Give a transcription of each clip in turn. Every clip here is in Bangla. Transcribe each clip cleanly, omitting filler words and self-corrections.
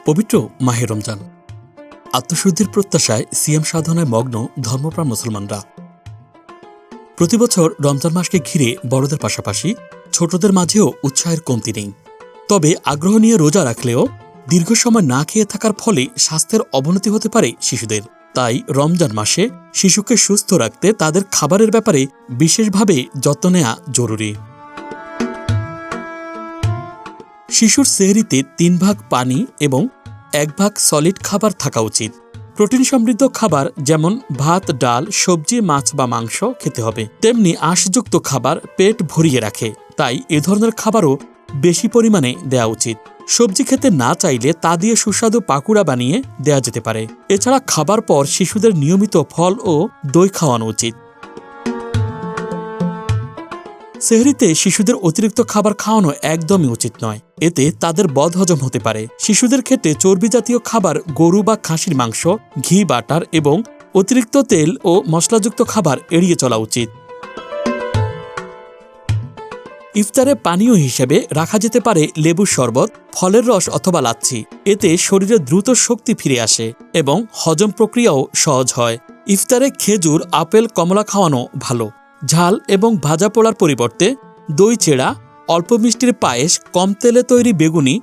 পবিত্র মাহে রমজান আত্মশুদ্ধির প্রত্যাশায় সিয়াম সাধনায় মগ্ন ধর্মপ্রাণ মুসলমানরা। প্রতিবছর রমজান মাসকে ঘিরে বড়দের পাশাপাশি ছোটদের মাঝেও উৎসাহের কমতি নেই। তবে আগ্রহ নিয়ে রোজা রাখলেও দীর্ঘ সময় না খেয়ে থাকার ফলে স্বাস্থ্যের অবনতি হতে পারে শিশুদের। তাই রমজান মাসে শিশুকে সুস্থ রাখতে তাদের খাবারের ব্যাপারে বিশেষভাবে যত্ন নেওয়া জরুরি। শিশুর সেহরিতে 3 ভাগ পানি এবং 1 ভাগ সলিড খাবার থাকা উচিত। প্রোটিন সমৃদ্ধ খাবার যেমন ভাত, ডাল, সবজি, মাছ বা মাংস খেতে হবে। তেমনি আঁশযুক্ত খাবার পেট ভরিয়ে রাখে, তাই এ ধরনের খাবারও বেশি পরিমাণে দেওয়া উচিত। সবজি খেতে না চাইলে তা দিয়ে সুস্বাদু পাকুড়া বানিয়ে দেওয়া যেতে পারে। এছাড়া খাবার পর শিশুদের নিয়মিত ফল ও দই খাওয়ানো উচিত। সেহরিতে শিশুদের অতিরিক্ত খাবার খাওয়ানো একদমই উচিত নয়, এতে তাদের বদহজম হতে পারে। শিশুদের ক্ষেত্রে চর্বি জাতীয় খাবার, গরু বা খাসির মাংস, ঘি, বাটার এবং অতিরিক্ত তেল ও মশলাযুক্ত খাবার এড়িয়ে চলা উচিত। ইফতারে পানীয় হিসেবে রাখা যেতে পারে লেবুর শরবত, ফলের রস অথবা লাচ্ছি। এতে শরীরে দ্রুত শক্তি ফিরে আসে এবং হজম প্রক্রিয়াও সহজ হয়। ইফতারে খেজুর, আপেল, কমলা খাওয়ানো ভালো। ঝাল এবং ভাজা পোড়ার পরিবর্তে দই চেড়া, অল্প মিষ্টির পায়েস, কম তেলে তৈরি বেগুনি,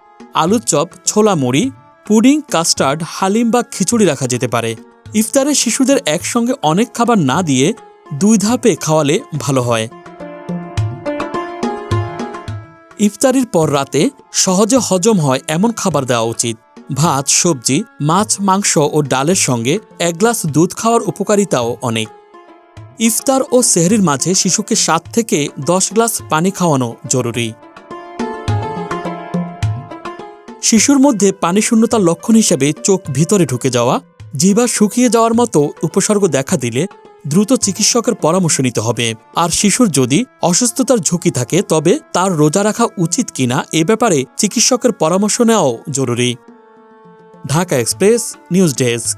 আলুর চপ, ছোলা মুড়ি, পুডিং, কাস্টার্ড, হালিম বা খিচুড়ি রাখা যেতে পারে। ইফতারে শিশুদের একসঙ্গে অনেক খাবার না দিয়ে 2 ধাপে খাওয়ালে ভালো হয়। ইফতারির পর রাতে সহজে হজম হয় এমন খাবার দেওয়া উচিত। ভাত, সবজি, মাছ, মাংস ও ডালের সঙ্গে 1 গ্লাস দুধ খাওয়ার উপকারিতাও অনেক। ইফতার ও সেহরির মাঝে শিশুকে 7 থেকে 10 গ্লাস পানি খাওয়ানো জরুরি। শিশুর মধ্যে পানি শূন্যতার লক্ষণ হিসেবে চোখ ভিতরে ঢুকে যাওয়া, জিহ্বা শুকিয়ে যাওয়ার মতো উপসর্গ দেখা দিলে দ্রুত চিকিৎসকের পরামর্শ নিতে হবে। আর শিশুর যদি অসুস্থতার ঝুঁকি থাকে তবে তার রোজা রাখা উচিত কিনা এ ব্যাপারে চিকিৎসকের পরামর্শ নেওয়াও জরুরি। Dhaka express news desk.